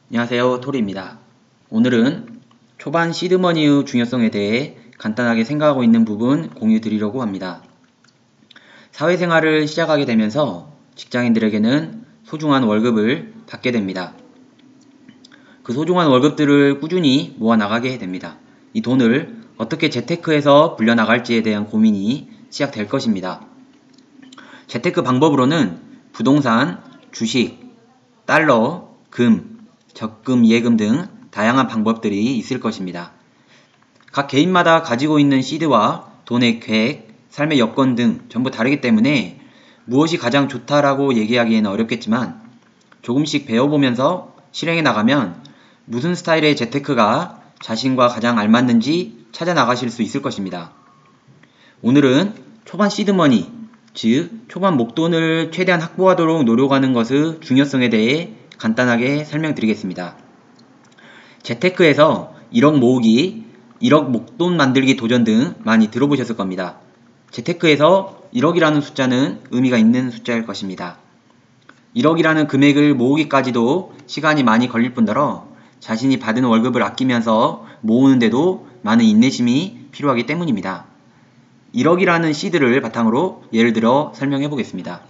안녕하세요, 토리입니다. 오늘은 초반 시드머니의 중요성에 대해 간단하게 생각하고 있는 부분 공유 드리려고 합니다. 사회생활을 시작하게 되면서 직장인들에게는 소중한 월급을 받게 됩니다. 그 소중한 월급들을 꾸준히 모아 나가게 됩니다. 이 돈을 어떻게 재테크해서 불려나갈지에 대한 고민이 시작될 것입니다. 재테크 방법으로는 부동산, 주식, 달러, 금, 적금, 예금 등 다양한 방법들이 있을 것입니다. 각 개인마다 가지고 있는 시드와 돈의 계획, 삶의 여건 등 전부 다르기 때문에 무엇이 가장 좋다라고 얘기하기에는 어렵겠지만 조금씩 배워보면서 실행해 나가면 무슨 스타일의 재테크가 자신과 가장 알맞는지 찾아 나가실 수 있을 것입니다. 오늘은 초반 시드머니, 즉 초반 목돈을 최대한 확보하도록 노력하는 것의 중요성에 대해 간단하게 설명드리겠습니다. 재테크에서 1억 모으기, 1억 목돈 만들기 도전 등 많이 들어보셨을 겁니다. 재테크에서 1억이라는 숫자는 의미가 있는 숫자일 것입니다. 1억이라는 금액을 모으기까지도 시간이 많이 걸릴 뿐더러 자신이 받은 월급을 아끼면서 모으는데도 많은 인내심이 필요하기 때문입니다. 1억이라는 시드를 바탕으로 예를 들어 설명해 보겠습니다.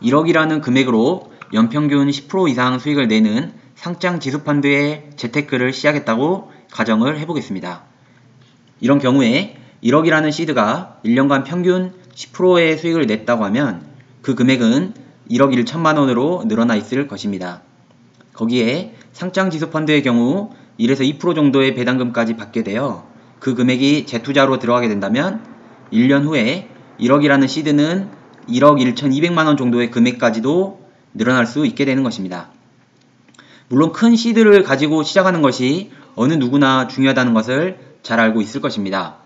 1억이라는 금액으로 연평균 10% 이상 수익을 내는 상장지수펀드의 재테크를 시작했다고 가정을 해보겠습니다. 이런 경우에 1억이라는 시드가 1년간 평균 10%의 수익을 냈다고 하면 그 금액은 1억 1천만 원으로 늘어나 있을 것입니다. 거기에 상장지수펀드의 경우 1에서 2% 정도의 배당금까지 받게 되어 그 금액이 재투자로 들어가게 된다면 1년 후에 1억이라는 시드는 1억 1,200만 원 정도의 금액까지도 늘어날 수 있게 되는 것입니다. 물론 큰 시드를 가지고 시작하는 것이 어느 누구나 중요하다는 것을 잘 알고 있을 것입니다.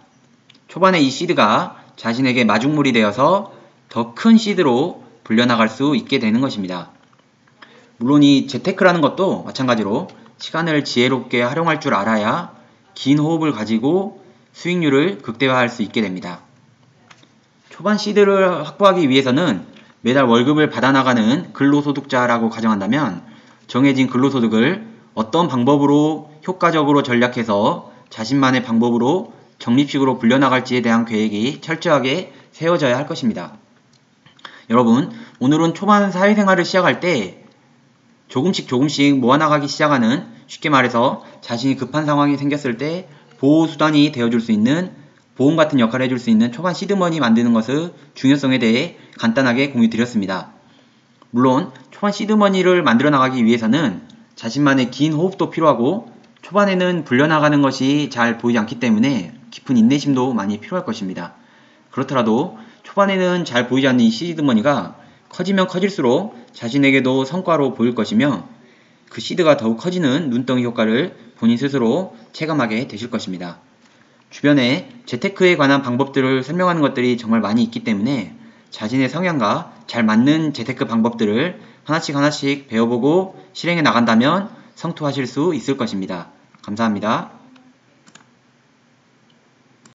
초반에 이 시드가 자신에게 마중물이 되어서 더 큰 시드로 불려나갈 수 있게 되는 것입니다. 물론 이 재테크라는 것도 마찬가지로 시간을 지혜롭게 활용할 줄 알아야 긴 호흡을 가지고 수익률을 극대화할 수 있게 됩니다. 초반 시드를 확보하기 위해서는 매달 월급을 받아나가는 근로소득자라고 가정한다면 정해진 근로소득을 어떤 방법으로 효과적으로 전략해서 자신만의 방법으로 적립식으로 불려나갈지에 대한 계획이 철저하게 세워져야 할 것입니다. 여러분, 오늘은 초반 사회생활을 시작할 때 조금씩 모아나가기 시작하는, 쉽게 말해서 자신이 급한 상황이 생겼을 때 보호수단이 되어줄 수 있는, 보험 같은 역할을 해줄 수 있는 초반 시드머니 만드는 것의 중요성에 대해 간단하게 공유 드렸습니다. 물론 초반 시드머니를 만들어 나가기 위해서는 자신만의 긴 호흡도 필요하고 초반에는 불려나가는 것이 잘 보이지 않기 때문에 깊은 인내심도 많이 필요할 것입니다. 그렇더라도 초반에는 잘 보이지 않는 이 시드머니가 커지면 커질수록 자신에게도 성과로 보일 것이며 그 시드가 더욱 커지는 눈덩이 효과를 본인 스스로 체감하게 되실 것입니다. 주변에 재테크에 관한 방법들을 설명하는 것들이 정말 많이 있기 때문에 자신의 성향과 잘 맞는 재테크 방법들을 하나씩 배워보고 실행해 나간다면 성투하실 수 있을 것입니다. 감사합니다.